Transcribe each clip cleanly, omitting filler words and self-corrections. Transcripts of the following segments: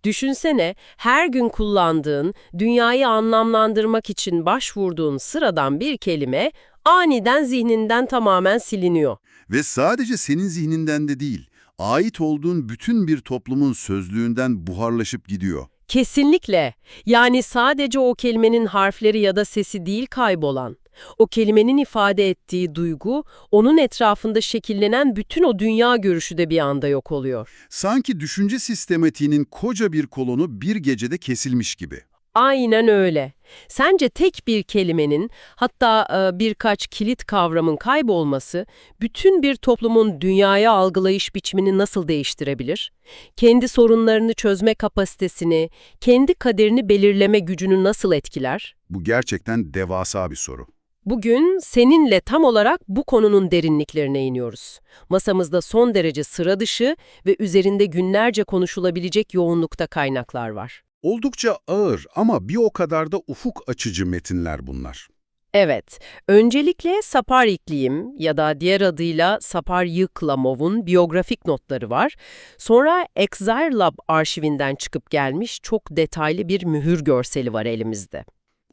Düşünsene, her gün kullandığın, dünyayı anlamlandırmak için başvurduğun sıradan bir kelime aniden zihninden tamamen siliniyor. Ve sadece senin zihninden de değil, ait olduğun bütün bir toplumun sözlüğünden buharlaşıp gidiyor. Kesinlikle. Yani sadece o kelimenin harfleri ya da sesi değil kaybolan. O kelimenin ifade ettiği duygu, onun etrafında şekillenen bütün o dünya görüşü de bir anda yok oluyor. Sanki düşünce sistematiğinin koca bir kolonu bir gecede kesilmiş gibi. Aynen öyle. Sence tek bir kelimenin, hatta birkaç kilit kavramın kaybolması, bütün bir toplumun dünyaya algılayış biçimini nasıl değiştirebilir? Kendi sorunlarını çözme kapasitesini, kendi kaderini belirleme gücünü nasıl etkiler? Bu gerçekten devasa bir soru. Bugün seninle tam olarak bu konunun derinliklerine iniyoruz. Masamızda son derece sıra dışı ve üzerinde günlerce konuşulabilecek yoğunlukta kaynaklar var. Oldukça ağır ama bir o kadar da ufuk açıcı metinler bunlar. Evet, öncelikle Sapar İklim ya da diğer adıyla Sapar Yıklamov'un biyografik notları var. Sonra Exile Lab arşivinden çıkıp gelmiş çok detaylı bir mühür görseli var elimizde.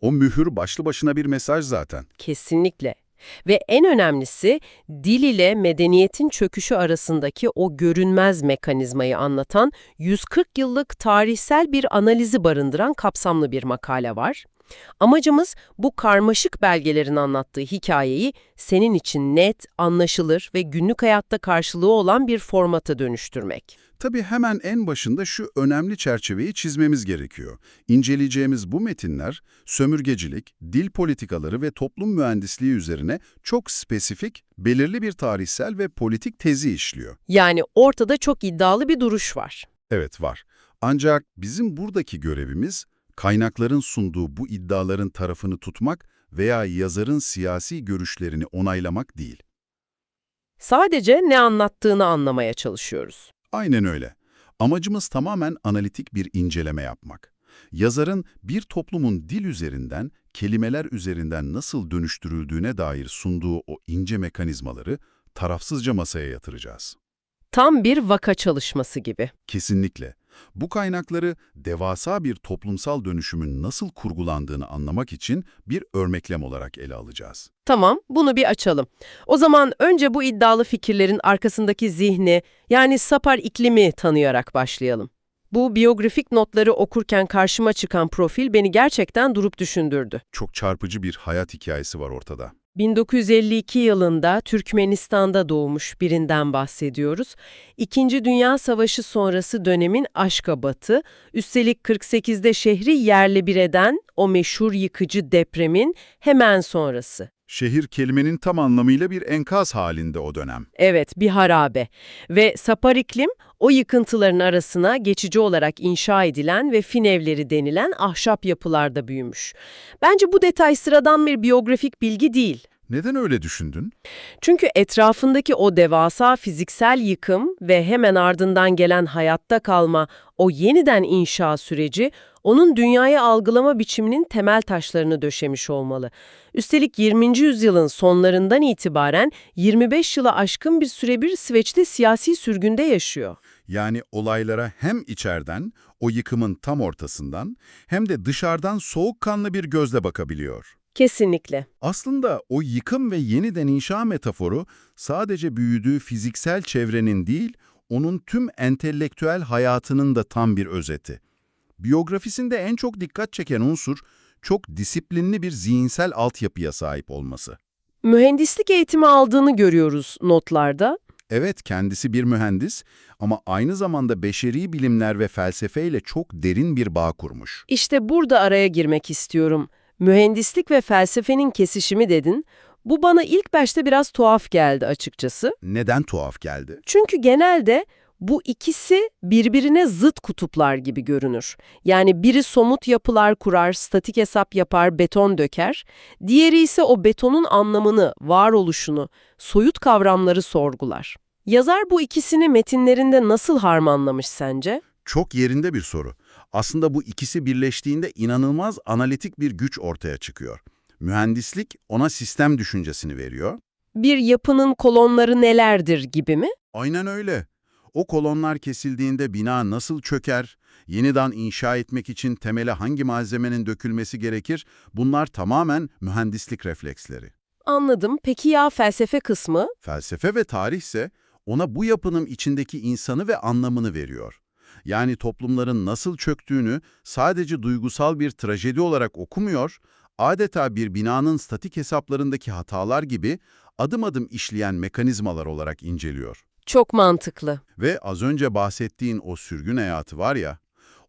O mühür başlı başına bir mesaj zaten. Kesinlikle. Ve en önemlisi dil ile medeniyetin çöküşü arasındaki o görünmez mekanizmayı anlatan 140 yıllık tarihsel bir analizi barındıran kapsamlı bir makale var. Amacımız bu karmaşık belgelerin anlattığı hikayeyi senin için net, anlaşılır ve günlük hayatta karşılığı olan bir formata dönüştürmek. Tabii hemen en başında şu önemli çerçeveyi çizmemiz gerekiyor. İnceleyeceğimiz bu metinler, sömürgecilik, dil politikaları ve toplum mühendisliği üzerine çok spesifik, belirli bir tarihsel ve politik tezi işliyor. Yani ortada çok iddialı bir duruş var. Evet var. Ancak bizim buradaki görevimiz, kaynakların sunduğu bu iddiaların tarafını tutmak veya yazarın siyasi görüşlerini onaylamak değil. Sadece ne anlattığını anlamaya çalışıyoruz. Aynen öyle. Amacımız tamamen analitik bir inceleme yapmak. Yazarın bir toplumun dil üzerinden, kelimeler üzerinden nasıl dönüştürüldüğüne dair sunduğu o ince mekanizmaları tarafsızca masaya yatıracağız. Tam bir vaka çalışması gibi. Kesinlikle. Bu kaynakları devasa bir toplumsal dönüşümün nasıl kurgulandığını anlamak için bir örneklem olarak ele alacağız. Tamam, bunu bir açalım. O zaman önce bu iddialı fikirlerin arkasındaki zihni, yani Sapar iklimi tanıyarak başlayalım. Bu biyografik notları okurken karşıma çıkan profil beni gerçekten durup düşündürdü. Çok çarpıcı bir hayat hikayesi var ortada. 1952 yılında Türkmenistan'da doğmuş birinden bahsediyoruz. İkinci Dünya Savaşı sonrası dönemin Aşkabat'ı, üstelik 48'de şehri yerle bir eden o meşhur yıkıcı depremin hemen sonrası. Şehir kelimenin tam anlamıyla bir enkaz halinde o dönem. Evet, bir harabe. Ve Sapar iklim, o yıkıntıların arasına geçici olarak inşa edilen ve finevleri denilen ahşap yapılarda büyümüş. Bence bu detay sıradan bir biyografik bilgi değil. Neden öyle düşündün? Çünkü etrafındaki o devasa fiziksel yıkım ve hemen ardından gelen hayatta kalma, o yeniden inşa süreci, onun dünyayı algılama biçiminin temel taşlarını döşemiş olmalı. Üstelik 20. yüzyılın sonlarından itibaren 25 yılı aşkın bir süre bir İsveç'te siyasi sürgünde yaşıyor. Yani olaylara hem içeriden, o yıkımın tam ortasından, hem de dışarıdan soğukkanlı bir gözle bakabiliyor. Kesinlikle. Aslında o yıkım ve yeniden inşa metaforu sadece büyüdüğü fiziksel çevrenin değil, onun tüm entelektüel hayatının da tam bir özeti. Biyografisinde en çok dikkat çeken unsur, çok disiplinli bir zihinsel altyapıya sahip olması. Mühendislik eğitimi aldığını görüyoruz notlarda. Evet, kendisi bir mühendis ama aynı zamanda beşeri bilimler ve felsefeyle çok derin bir bağ kurmuş. İşte burada araya girmek istiyorum. Mühendislik ve felsefenin kesişimi dedin. Bu bana ilk başta biraz tuhaf geldi açıkçası. Neden tuhaf geldi? Çünkü genelde bu ikisi birbirine zıt kutuplar gibi görünür. Yani biri somut yapılar kurar, statik hesap yapar, beton döker. Diğeri ise o betonun anlamını, varoluşunu, soyut kavramları sorgular. Yazar bu ikisini metinlerinde nasıl harmanlamış sence? Çok yerinde bir soru. Aslında bu ikisi birleştiğinde inanılmaz analitik bir güç ortaya çıkıyor. Mühendislik ona sistem düşüncesini veriyor. Bir yapının kolonları nelerdir gibi mi? Aynen öyle. O kolonlar kesildiğinde bina nasıl çöker, yeniden inşa etmek için temele hangi malzemenin dökülmesi gerekir, bunlar tamamen mühendislik refleksleri. Anladım. Peki ya felsefe kısmı? Felsefe ve tarih ise ona bu yapının içindeki insanı ve anlamını veriyor. Yani toplumların nasıl çöktüğünü sadece duygusal bir trajedi olarak okumuyor, adeta bir binanın statik hesaplarındaki hatalar gibi adım adım işleyen mekanizmalar olarak inceliyor. Çok mantıklı. Ve az önce bahsettiğin o sürgün hayatı var ya,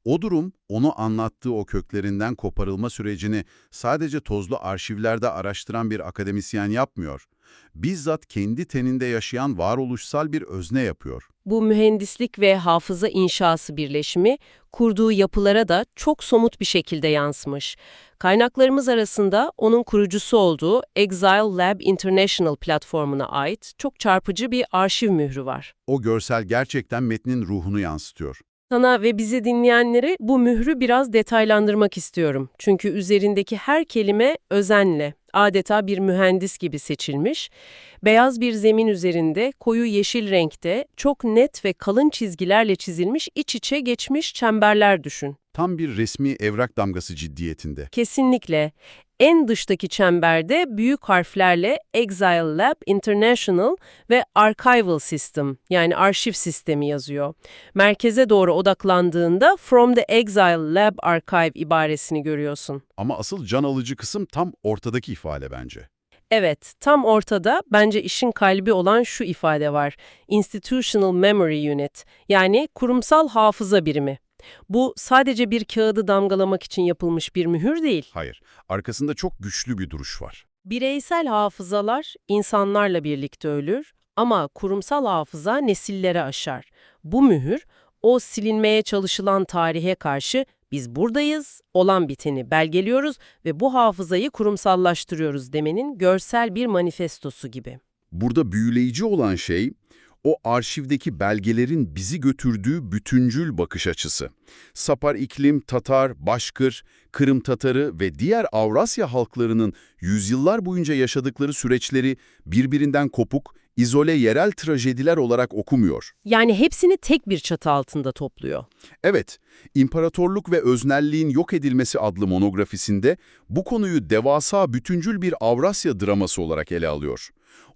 o durum onu anlattığı o köklerinden koparılma sürecini sadece tozlu arşivlerde araştıran bir akademisyen yapmıyor. Bizzat kendi teninde yaşayan varoluşsal bir özne yapıyor. Bu mühendislik ve hafıza inşası birleşimi kurduğu yapılara da çok somut bir şekilde yansımış. Kaynaklarımız arasında onun kurucusu olduğu Exile Lab International platformuna ait çok çarpıcı bir arşiv mührü var. O görsel gerçekten metnin ruhunu yansıtıyor. Sana ve bizi dinleyenlere bu mührü biraz detaylandırmak istiyorum. Çünkü üzerindeki her kelime özenle, adeta bir mühendis gibi seçilmiş. Beyaz bir zemin üzerinde koyu yeşil renkte çok net ve kalın çizgilerle çizilmiş iç içe geçmiş çemberler düşün. Tam bir resmi evrak damgası ciddiyetinde. Kesinlikle. En dıştaki çemberde büyük harflerle Exile Lab International ve Archival System yani arşiv sistemi yazıyor. Merkeze doğru odaklandığında From the Exile Lab Archive ibaresini görüyorsun. Ama asıl can alıcı kısım tam ortadaki ifade bence. Evet, tam ortada bence işin kalbi olan şu ifade var. Institutional Memory Unit yani kurumsal hafıza birimi. Bu sadece bir kağıdı damgalamak için yapılmış bir mühür değil. Hayır, arkasında çok güçlü bir duruş var. Bireysel hafızalar insanlarla birlikte ölür ama kurumsal hafıza nesillere aşar. Bu mühür, o silinmeye çalışılan tarihe karşı biz buradayız, olan biteni belgeliyoruz ve bu hafızayı kurumsallaştırıyoruz demenin görsel bir manifestosu gibi. Burada büyüleyici olan şey, o arşivdeki belgelerin bizi götürdüğü bütüncül bakış açısı. Sapar iklim, Tatar, Başkır, Kırım Tatarı ve diğer Avrasya halklarının yüzyıllar boyunca yaşadıkları süreçleri birbirinden kopuk, izole yerel trajediler olarak okumuyor. Yani hepsini tek bir çatı altında topluyor. Evet, İmparatorluk ve Öznelliğin Yok Edilmesi adlı monografisinde bu konuyu devasa bütüncül bir Avrasya draması olarak ele alıyor.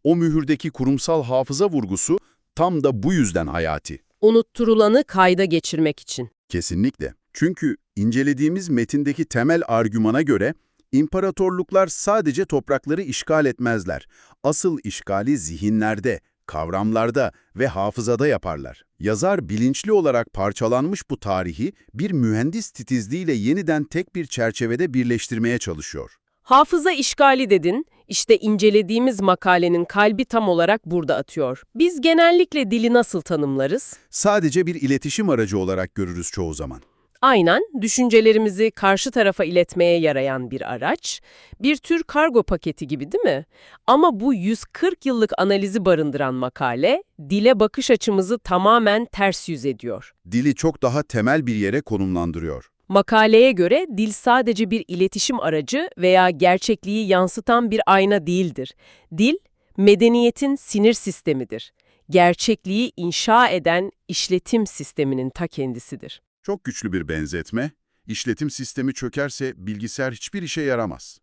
O mühürdeki kurumsal hafıza vurgusu tam da bu yüzden hayati. Unutturulanı kayda geçirmek için. Kesinlikle. Çünkü incelediğimiz metindeki temel argümana göre imparatorluklar sadece toprakları işgal etmezler. Asıl işgali zihinlerde, kavramlarda ve hafızada yaparlar. Yazar bilinçli olarak parçalanmış bu tarihi bir mühendis titizliğiyle yeniden tek bir çerçevede birleştirmeye çalışıyor. Hafıza işgali dedin, işte incelediğimiz makalenin kalbi tam olarak burada atıyor. Biz genellikle dili nasıl tanımlarız? Sadece bir iletişim aracı olarak görürüz çoğu zaman. Aynen, düşüncelerimizi karşı tarafa iletmeye yarayan bir araç, bir tür kargo paketi gibi değil mi? Ama bu 140 yıllık analizi barındıran makale, dile bakış açımızı tamamen ters yüz ediyor. Dili çok daha temel bir yere konumlandırıyor. Makaleye göre dil sadece bir iletişim aracı veya gerçekliği yansıtan bir ayna değildir. Dil, medeniyetin sinir sistemidir. Gerçekliği inşa eden işletim sisteminin ta kendisidir. Çok güçlü bir benzetme. İşletim sistemi çökerse bilgisayar hiçbir işe yaramaz.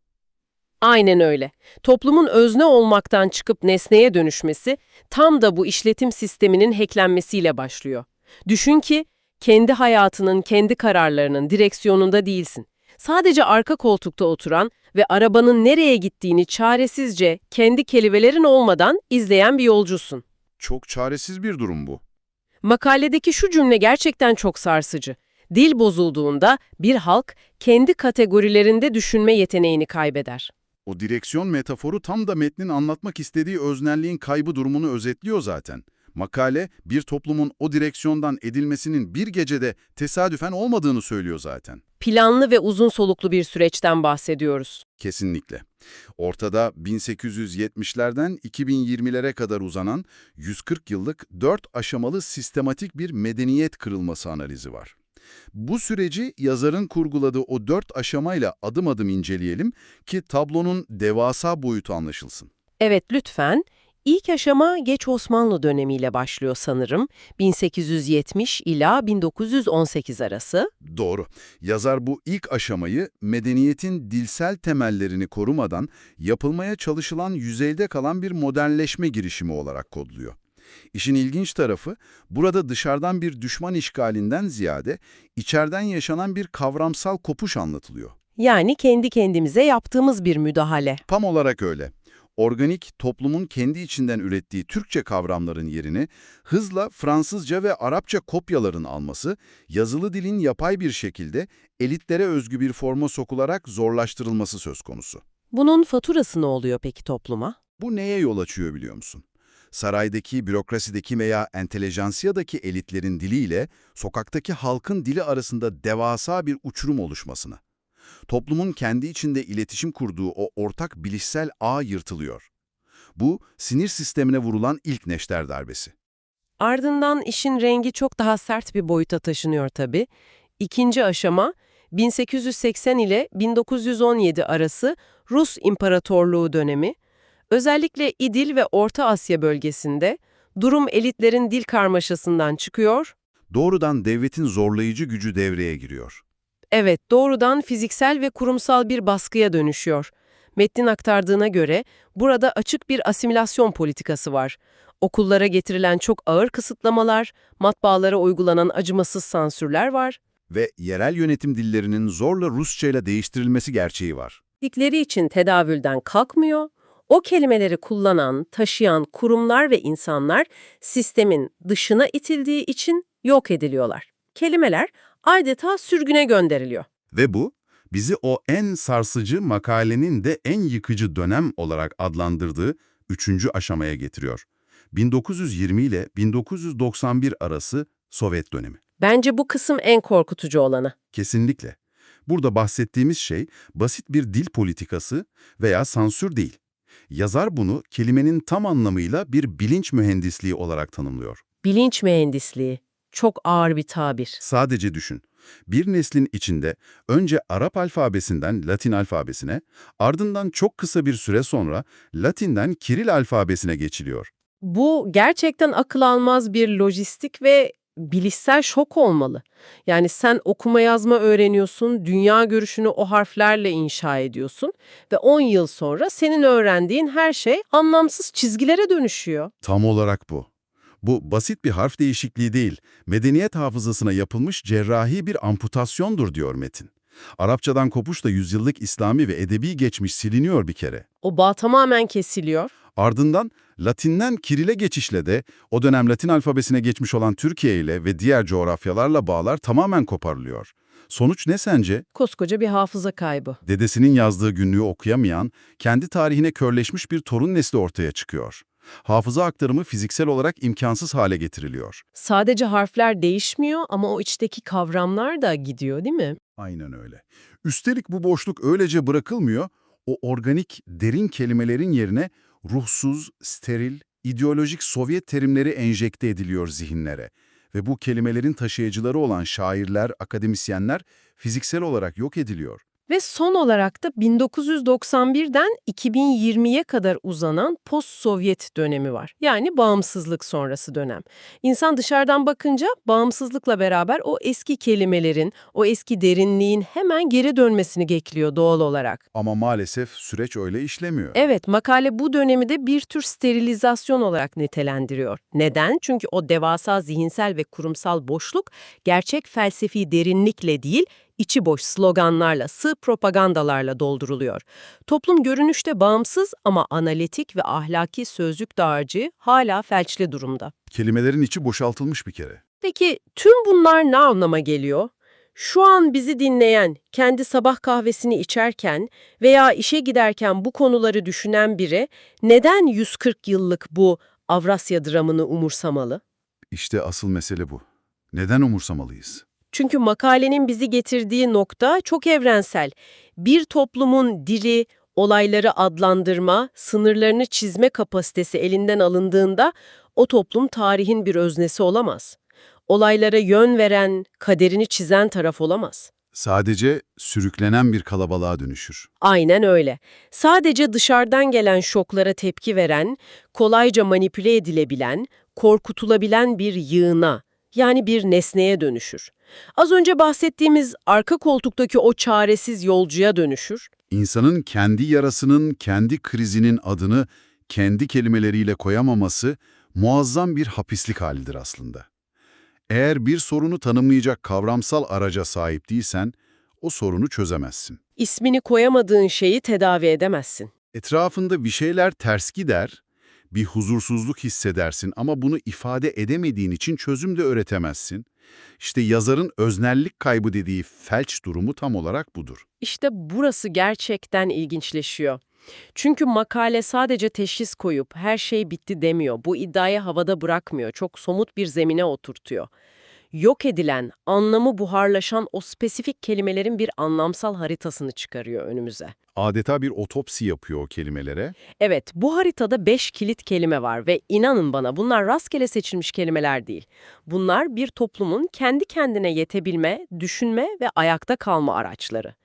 Aynen öyle. Toplumun özne olmaktan çıkıp nesneye dönüşmesi tam da bu işletim sisteminin hacklenmesiyle başlıyor. Düşün ki kendi hayatının, kendi kararlarının direksiyonunda değilsin. Sadece arka koltukta oturan ve arabanın nereye gittiğini çaresizce kendi kelimelerin olmadan izleyen bir yolcusun. Çok çaresiz bir durum bu. Makaledeki şu cümle gerçekten çok sarsıcı. Dil bozulduğunda bir halk kendi kategorilerinde düşünme yeteneğini kaybeder. O direksiyon metaforu tam da metnin anlatmak istediği öznelliğin kaybı durumunu özetliyor zaten. Makale, bir toplumun o direksiyondan edilmesinin bir gecede tesadüfen olmadığını söylüyor zaten. Planlı ve uzun soluklu bir süreçten bahsediyoruz. Kesinlikle. Ortada 1870'lerden 2020'lere kadar uzanan 140 yıllık 4 aşamalı sistematik bir medeniyet kırılması analizi var. Bu süreci yazarın kurguladığı o 4 aşamayla adım adım inceleyelim ki tablonun devasa boyutu anlaşılsın. Evet, lütfen. İlk aşama geç Osmanlı dönemiyle başlıyor sanırım. 1870 ila 1918 arası. Doğru. Yazar bu ilk aşamayı medeniyetin dilsel temellerini korumadan yapılmaya çalışılan yüzeyde kalan bir modernleşme girişimi olarak kodluyor. İşin ilginç tarafı, burada dışarıdan bir düşman işgalinden ziyade içeriden yaşanan bir kavramsal kopuş anlatılıyor. Yani kendi kendimize yaptığımız bir müdahale. Tam olarak öyle. Organik, toplumun kendi içinden ürettiği Türkçe kavramların yerini hızla Fransızca ve Arapça kopyaların alması, yazılı dilin yapay bir şekilde elitlere özgü bir forma sokularak zorlaştırılması söz konusu. Bunun faturası ne oluyor peki topluma? Bu neye yol açıyor biliyor musun? Saraydaki, bürokrasideki veya entelejansiyadaki elitlerin diliyle sokaktaki halkın dili arasında devasa bir uçurum oluşmasına. Toplumun kendi içinde iletişim kurduğu o ortak bilişsel ağ yırtılıyor. Bu, sinir sistemine vurulan ilk neşter darbesi. Ardından işin rengi çok daha sert bir boyuta taşınıyor tabii. İkinci aşama, 1880 ile 1917 arası Rus İmparatorluğu dönemi. Özellikle İdil ve Orta Asya bölgesinde durum elitlerin dil karmaşasından çıkıyor. Doğrudan devletin zorlayıcı gücü devreye giriyor. Evet, doğrudan fiziksel ve kurumsal bir baskıya dönüşüyor. Metnin aktardığına göre burada açık bir asimilasyon politikası var. Okullara getirilen çok ağır kısıtlamalar, matbaalara uygulanan acımasız sansürler var. Ve yerel yönetim dillerinin zorla Rusça ile değiştirilmesi gerçeği var. Dikleri için tedavülden kalkmıyor. O kelimeleri kullanan, taşıyan kurumlar ve insanlar sistemin dışına itildiği için yok ediliyorlar. Kelimeler adeta sürgüne gönderiliyor. Ve bu, bizi o en sarsıcı makalenin de en yıkıcı dönem olarak adlandırdığı 3. aşamaya getiriyor. 1920 ile 1991 arası Sovyet dönemi. Bence bu kısım en korkutucu olanı. Kesinlikle. Burada bahsettiğimiz şey basit bir dil politikası veya sansür değil. Yazar bunu kelimenin tam anlamıyla bir bilinç mühendisliği olarak tanımlıyor. Bilinç mühendisliği. Çok ağır bir tabir. Sadece düşün. Bir neslin içinde önce Arap alfabesinden Latin alfabesine, ardından çok kısa bir süre sonra Latin'den Kiril alfabesine geçiliyor. Bu gerçekten akıl almaz bir lojistik ve bilişsel şok olmalı. Yani sen okuma yazma öğreniyorsun, dünya görüşünü o harflerle inşa ediyorsun ve 10 yıl sonra senin öğrendiğin her şey anlamsız çizgilere dönüşüyor. Tam olarak bu. Bu basit bir harf değişikliği değil, medeniyet hafızasına yapılmış cerrahi bir amputasyondur diyor metin. Arapçadan kopuşla yüzyıllık İslami ve edebi geçmiş siliniyor bir kere. O bağ tamamen kesiliyor. Ardından Latin'den Kiril'e geçişle de o dönem Latin alfabesine geçmiş olan Türkiye ile ve diğer coğrafyalarla bağlar tamamen koparılıyor. Sonuç ne sence? Koskoca bir hafıza kaybı. Dedesinin yazdığı günlüğü okuyamayan, kendi tarihine körleşmiş bir torun nesli ortaya çıkıyor. Hafıza aktarımı fiziksel olarak imkansız hale getiriliyor. Sadece harfler değişmiyor ama o içteki kavramlar da gidiyor, değil mi? Aynen öyle. Üstelik bu boşluk öylece bırakılmıyor, o organik, derin kelimelerin yerine ruhsuz, steril, ideolojik Sovyet terimleri enjekte ediliyor zihinlere. Ve bu kelimelerin taşıyıcıları olan şairler, akademisyenler fiziksel olarak yok ediliyor. Ve son olarak da 1991'den 2020'ye kadar uzanan post-Sovyet dönemi var. Yani bağımsızlık sonrası dönem. İnsan dışarıdan bakınca bağımsızlıkla beraber o eski kelimelerin, o eski derinliğin hemen geri dönmesini bekliyor doğal olarak. Ama maalesef süreç öyle işlemiyor. Evet, makale bu dönemi de bir tür sterilizasyon olarak nitelendiriyor. Neden? Çünkü o devasa zihinsel ve kurumsal boşluk gerçek felsefi derinlikle değil, içi boş sloganlarla, sığ propagandalarla dolduruluyor. Toplum görünüşte bağımsız ama analitik ve ahlaki sözcük dağarcığı hala felçli durumda. Kelimelerin içi boşaltılmış bir kere. Peki tüm bunlar ne anlama geliyor? Şu an bizi dinleyen, kendi sabah kahvesini içerken veya işe giderken bu konuları düşünen biri neden 140 yıllık bu Avrasya dramını umursamalı? İşte asıl mesele bu. Neden umursamalıyız? Çünkü makalenin bizi getirdiği nokta çok evrensel. Bir toplumun dili, olayları adlandırma, sınırlarını çizme kapasitesi elinden alındığında o toplum tarihin bir öznesi olamaz. Olaylara yön veren, kaderini çizen taraf olamaz. Sadece sürüklenen bir kalabalığa dönüşür. Aynen öyle. Sadece dışarıdan gelen şoklara tepki veren, kolayca manipüle edilebilen, korkutulabilen bir yığına, yani bir nesneye dönüşür. Az önce bahsettiğimiz arka koltuktaki o çaresiz yolcuya dönüşür. İnsanın kendi yarasının, kendi krizinin adını kendi kelimeleriyle koyamaması muazzam bir hapislik halidir aslında. Eğer bir sorunu tanımlayacak kavramsal araca sahip değilsen, o sorunu çözemezsin. İsmini koyamadığın şeyi tedavi edemezsin. Etrafında bir şeyler ters gider, bir huzursuzluk hissedersin ama bunu ifade edemediğin için çözüm de öğretemezsin. İşte yazarın öznellik kaybı dediği felç durumu tam olarak budur. İşte burası gerçekten ilginçleşiyor. Çünkü makale sadece teşhis koyup her şey bitti demiyor. Bu iddiayı havada bırakmıyor. Çok somut bir zemine oturtuyor. Yok edilen, anlamı buharlaşan o spesifik kelimelerin bir anlamsal haritasını çıkarıyor önümüze. Adeta bir otopsi yapıyor o kelimelere. Evet, bu haritada 5 kilit kelime var ve inanın bana bunlar rastgele seçilmiş kelimeler değil. Bunlar bir toplumun kendi kendine yetebilme, düşünme ve ayakta kalma araçları.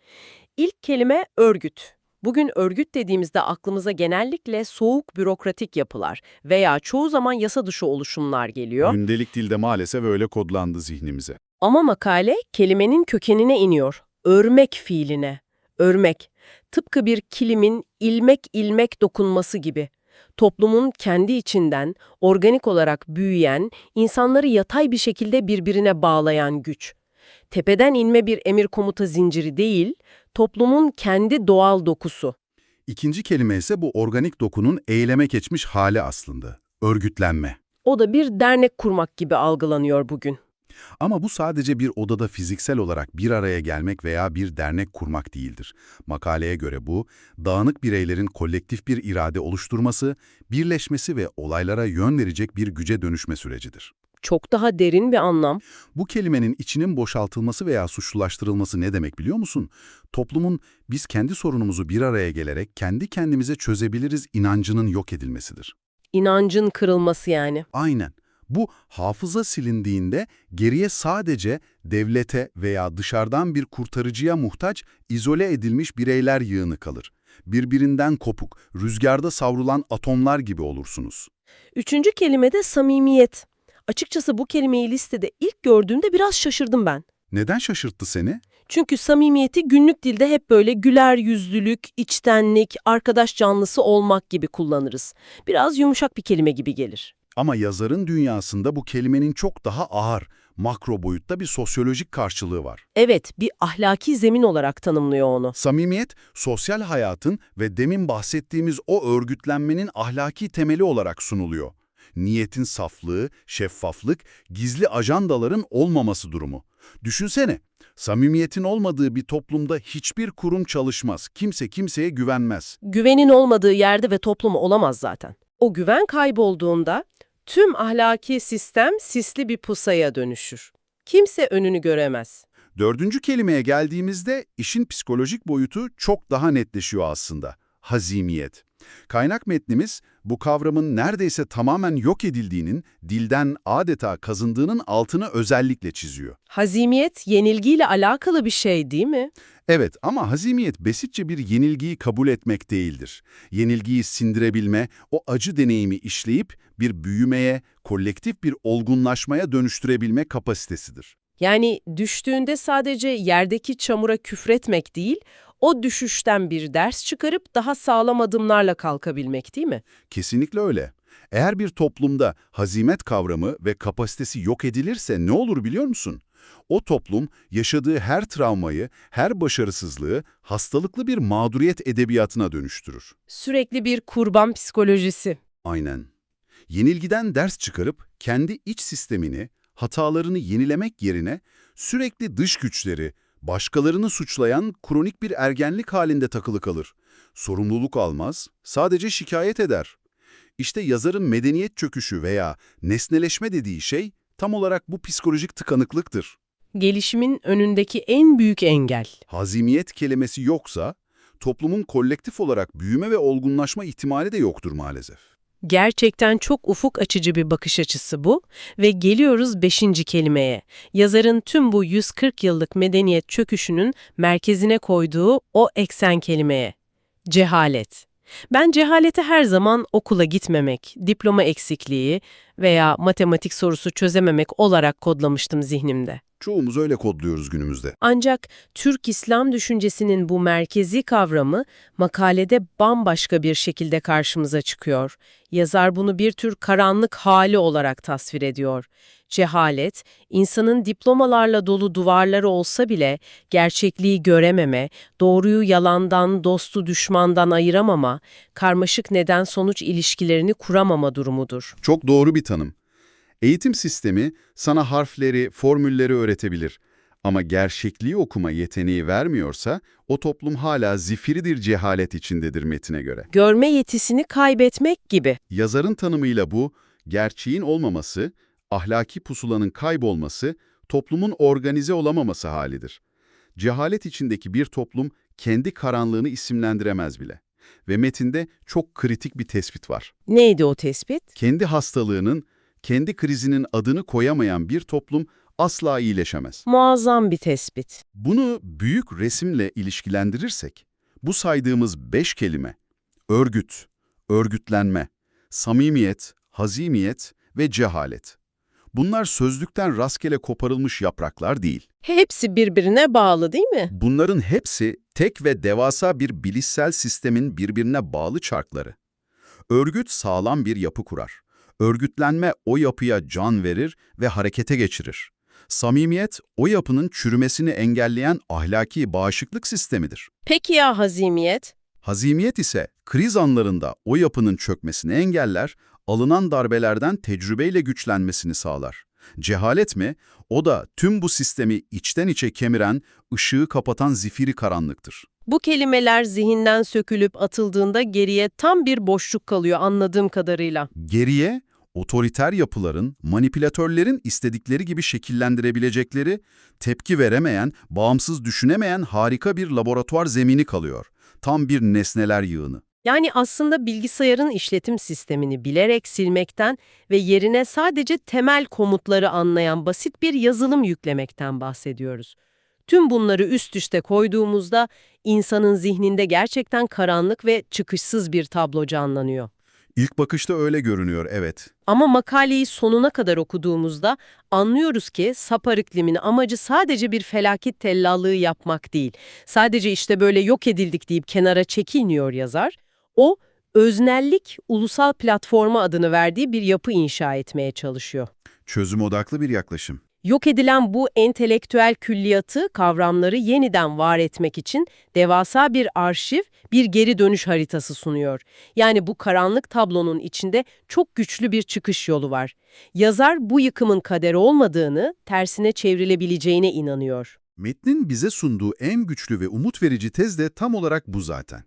İlk kelime örgüt. Bugün örgüt dediğimizde aklımıza genellikle soğuk bürokratik yapılar veya çoğu zaman yasa dışı oluşumlar geliyor. Gündelik dilde maalesef öyle kodlandı zihnimize. Ama makale kelimenin kökenine iniyor. Örmek fiiline. Örmek. Tıpkı bir kilimin ilmek ilmek dokunması gibi. Toplumun kendi içinden organik olarak büyüyen, insanları yatay bir şekilde birbirine bağlayan güç. Tepeden inme bir emir komuta zinciri değil, toplumun kendi doğal dokusu. İkinci kelime ise bu organik dokunun eyleme geçmiş hali aslında. Örgütlenme. O da bir dernek kurmak gibi algılanıyor bugün. Ama bu sadece bir odada fiziksel olarak bir araya gelmek veya bir dernek kurmak değildir. Makaleye göre bu, dağınık bireylerin kolektif bir irade oluşturması, birleşmesi ve olaylara yön verecek bir güce dönüşme sürecidir. Çok daha derin bir anlam. Bu kelimenin içinin boşaltılması veya suçlulaştırılması ne demek biliyor musun? Toplumun biz kendi sorunumuzu bir araya gelerek kendi kendimize çözebiliriz inancının yok edilmesidir. İnancın kırılması yani. Aynen. Bu hafıza silindiğinde geriye sadece devlete veya dışarıdan bir kurtarıcıya muhtaç, izole edilmiş bireyler yığını kalır. Birbirinden kopuk, rüzgarda savrulan atomlar gibi olursunuz. Üçüncü kelime de samimiyet. Açıkçası bu kelimeyi listede ilk gördüğümde biraz şaşırdım ben. Neden şaşırttı seni? Çünkü samimiyeti günlük dilde hep böyle güler yüzlülük, içtenlik, arkadaş canlısı olmak gibi kullanırız. Biraz yumuşak bir kelime gibi gelir. Ama yazarın dünyasında bu kelimenin çok daha ağır, makro boyutta bir sosyolojik karşılığı var. Evet, bir ahlaki zemin olarak tanımlıyor onu. Samimiyet, sosyal hayatın ve demin bahsettiğimiz o örgütlenmenin ahlaki temeli olarak sunuluyor. Niyetin saflığı, şeffaflık, gizli ajandaların olmaması durumu. Düşünsene, samimiyetin olmadığı bir toplumda hiçbir kurum çalışmaz, kimse kimseye güvenmez. Güvenin olmadığı yerde ve toplum olamaz zaten. O güven kaybolduğunda tüm ahlaki sistem sisli bir pusaya dönüşür. Kimse önünü göremez. Dördüncü kelimeye geldiğimizde işin psikolojik boyutu çok daha netleşiyor aslında. Hazimiyet. Kaynak metnimiz bu kavramın neredeyse tamamen yok edildiğinin, dilden adeta kazındığının altını özellikle çiziyor. Hazimiyet, yenilgiyle alakalı bir şey değil mi? Evet ama hazimiyet basitçe bir yenilgiyi kabul etmek değildir. Yenilgiyi sindirebilme, o acı deneyimi işleyip bir büyümeye, kolektif bir olgunlaşmaya dönüştürebilme kapasitesidir. Yani düştüğünde sadece yerdeki çamura küfretmek değil, o düşüşten bir ders çıkarıp daha sağlam adımlarla kalkabilmek değil mi? Kesinlikle öyle. Eğer bir toplumda hazimet kavramı ve kapasitesi yok edilirse ne olur biliyor musun? O toplum yaşadığı her travmayı, her başarısızlığı hastalıklı bir mağduriyet edebiyatına dönüştürür. Sürekli bir kurban psikolojisi. Aynen. Yenilgiden ders çıkarıp kendi iç sistemini, hatalarını yenilemek yerine sürekli dış güçleri, başkalarını suçlayan kronik bir ergenlik halinde takılı kalır. Sorumluluk almaz, sadece şikayet eder. İşte yazarın medeniyet çöküşü veya nesneleşme dediği şey tam olarak bu psikolojik tıkanıklıktır. Gelişimin önündeki en büyük engel. Hazimiyet kelimesi yoksa, toplumun kolektif olarak büyüme ve olgunlaşma ihtimali de yoktur maalesef. Gerçekten çok ufuk açıcı bir bakış açısı bu ve geliyoruz 5. kelimeye. Yazarın tüm bu 140 yıllık medeniyet çöküşünün merkezine koyduğu o eksen kelimeye. Cehalet. Ben cehaleti her zaman okula gitmemek, diploma eksikliği veya matematik sorusu çözememek olarak kodlamıştım zihnimde. Çoğumuz öyle kodluyoruz günümüzde. Ancak Türk İslam düşüncesinin bu merkezi kavramı makalede bambaşka bir şekilde karşımıza çıkıyor. Yazar bunu bir tür karanlık hali olarak tasvir ediyor. Cehalet, insanın diplomalarla dolu duvarları olsa bile gerçekliği görememe, doğruyu yalandan, dostu düşmandan ayıramama, karmaşık neden-sonuç ilişkilerini kuramama durumudur. Çok doğru bir tanım. Eğitim sistemi sana harfleri, formülleri öğretebilir. Ama gerçekliği okuma yeteneği vermiyorsa o toplum hala zifiridir cehalet içindedir metine göre. Görme yetisini kaybetmek gibi. Yazarın tanımıyla bu, gerçeğin olmaması, ahlaki pusulanın kaybolması, toplumun organize olamaması halidir. Cehalet içindeki bir toplum kendi karanlığını isimlendiremez bile. Ve metinde çok kritik bir tespit var. Neydi o tespit? Kendi hastalığının, kendi krizinin adını koyamayan bir toplum asla iyileşemez. Muazzam bir tespit. Bunu büyük resimle ilişkilendirirsek, bu saydığımız 5 kelime, örgüt, örgütlenme, samimiyet, hazimiyet ve cehalet. Bunlar sözlükten rastgele koparılmış yapraklar değil. Hepsi birbirine bağlı değil mi? Bunların hepsi tek ve devasa bir bilişsel sistemin birbirine bağlı çarkları. Örgüt sağlam bir yapı kurar. Örgütlenme o yapıya can verir ve harekete geçirir. Samimiyet, o yapının çürümesini engelleyen ahlaki bağışıklık sistemidir. Peki ya hazimiyet? Hazimiyet ise kriz anlarında o yapının çökmesini engeller, alınan darbelerden tecrübeyle güçlenmesini sağlar. Cehalet mi? O da tüm bu sistemi içten içe kemiren, ışığı kapatan zifiri karanlıktır. Bu kelimeler zihinden sökülüp atıldığında geriye tam bir boşluk kalıyor anladığım kadarıyla. Geriye, otoriter yapıların, manipülatörlerin istedikleri gibi şekillendirebilecekleri, tepki veremeyen, bağımsız düşünemeyen harika bir laboratuvar zemini kalıyor. Tam bir nesneler yığını. Yani aslında bilgisayarın işletim sistemini bilerek silmekten ve yerine sadece temel komutları anlayan basit bir yazılım yüklemekten bahsediyoruz. Tüm bunları üst üste koyduğumuzda insanın zihninde gerçekten karanlık ve çıkışsız bir tablo canlanıyor. İlk bakışta öyle görünüyor, evet. Ama makaleyi sonuna kadar okuduğumuzda anlıyoruz ki Sapar ikliminin amacı sadece bir felaket tellallığı yapmak değil. Sadece işte böyle yok edildik deyip kenara çekilmiyor yazar. O, öznellik ulusal platforma adını verdiği bir yapı inşa etmeye çalışıyor. Çözüm odaklı bir yaklaşım. Yok edilen bu entelektüel külliyatı, kavramları yeniden var etmek için devasa bir arşiv, bir geri dönüş haritası sunuyor. Yani bu karanlık tablonun içinde çok güçlü bir çıkış yolu var. Yazar bu yıkımın kaderi olmadığını, tersine çevrilebileceğine inanıyor. Metnin bize sunduğu en güçlü ve umut verici tez de tam olarak bu zaten.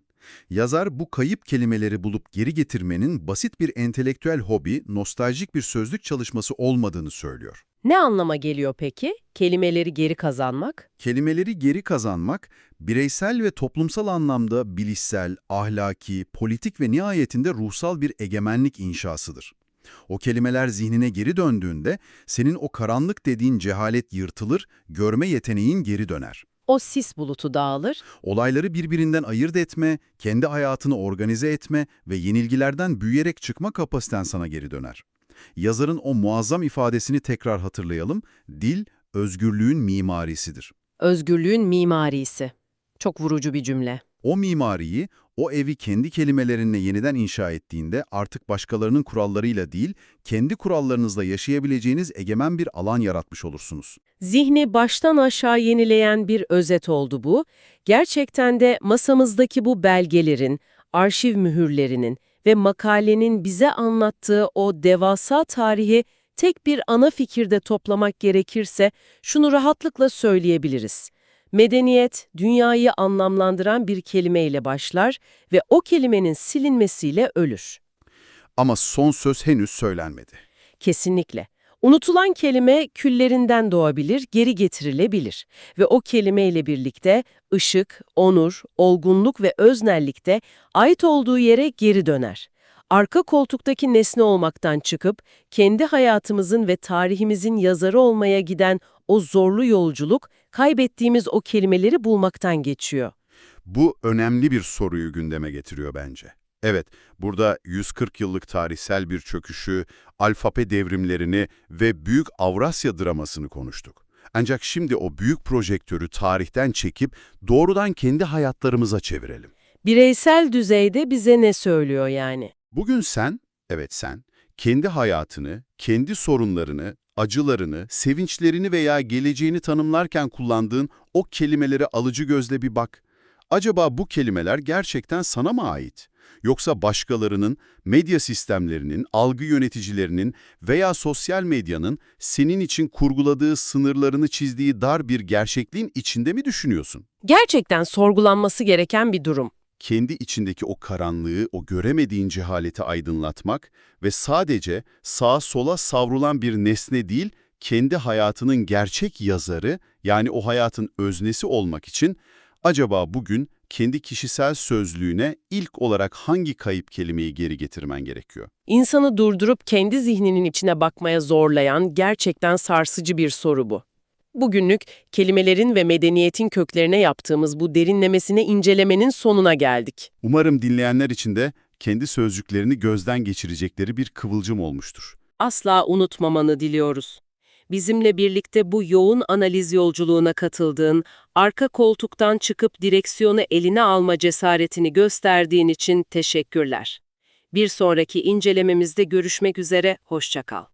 Yazar bu kayıp kelimeleri bulup geri getirmenin basit bir entelektüel hobi, nostaljik bir sözlük çalışması olmadığını söylüyor. Ne anlama geliyor peki? Kelimeleri geri kazanmak? Kelimeleri geri kazanmak, bireysel ve toplumsal anlamda bilişsel, ahlaki, politik ve nihayetinde ruhsal bir egemenlik inşasıdır. O kelimeler zihnine geri döndüğünde senin o karanlık dediğin cehalet yırtılır, görme yeteneğin geri döner. O sis bulutu dağılır. Olayları birbirinden ayırt etme, kendi hayatını organize etme ve yenilgilerden büyüyerek çıkma kapasiten sana geri döner. Yazarın o muazzam ifadesini tekrar hatırlayalım. Dil, özgürlüğün mimarisidir. Özgürlüğün mimarisi. Çok vurucu bir cümle. O mimariyi, o evi kendi kelimelerinle yeniden inşa ettiğinde artık başkalarının kurallarıyla değil, kendi kurallarınızla yaşayabileceğiniz egemen bir alan yaratmış olursunuz. Zihni baştan aşağı yenileyen bir özet oldu bu. Gerçekten de masamızdaki bu belgelerin, arşiv mühürlerinin ve makalenin bize anlattığı o devasa tarihi tek bir ana fikirde toplamak gerekirse şunu rahatlıkla söyleyebiliriz. Medeniyet, dünyayı anlamlandıran bir kelimeyle başlar ve o kelimenin silinmesiyle ölür. Ama son söz henüz söylenmedi. Kesinlikle. Unutulan kelime küllerinden doğabilir, geri getirilebilir ve o kelimeyle birlikte ışık, onur, olgunluk ve öznellik de ait olduğu yere geri döner. Arka koltuktaki nesne olmaktan çıkıp, kendi hayatımızın ve tarihimizin yazarı olmaya giden o zorlu yolculuk, kaybettiğimiz o kelimeleri bulmaktan geçiyor. Bu önemli bir soruyu gündeme getiriyor bence. Evet, burada 140 yıllık tarihsel bir çöküşü, alfabe devrimlerini ve Büyük Avrasya dramasını konuştuk. Ancak şimdi o büyük projektörü tarihten çekip doğrudan kendi hayatlarımıza çevirelim. Bireysel düzeyde bize ne söylüyor yani? Bugün sen, evet sen, kendi hayatını, kendi sorunlarını, acılarını, sevinçlerini veya geleceğini tanımlarken kullandığın o kelimelere alıcı gözle bir bak. Acaba bu kelimeler gerçekten sana mı ait? Yoksa başkalarının, medya sistemlerinin, algı yöneticilerinin veya sosyal medyanın senin için kurguladığı, sınırlarını çizdiği dar bir gerçekliğin içinde mi düşünüyorsun? Gerçekten sorgulanması gereken bir durum. Kendi içindeki o karanlığı, o göremediğin cehaleti aydınlatmak ve sadece sağa sola savrulan bir nesne değil, kendi hayatının gerçek yazarı, yani o hayatın öznesi olmak için acaba bugün kendi kişisel sözlüğüne ilk olarak hangi kayıp kelimeyi geri getirmen gerekiyor? İnsanı durdurup kendi zihninin içine bakmaya zorlayan gerçekten sarsıcı bir soru bu. Bugünlük kelimelerin ve medeniyetin köklerine yaptığımız bu derinlemesine incelemenin sonuna geldik. Umarım dinleyenler için de kendi sözcüklerini gözden geçirecekleri bir kıvılcım olmuştur. Asla unutmamanı diliyoruz. Bizimle birlikte bu yoğun analiz yolculuğuna katıldığın, arka koltuktan çıkıp direksiyonu eline alma cesaretini gösterdiğin için teşekkürler. Bir sonraki incelememizde görüşmek üzere, hoşça kal.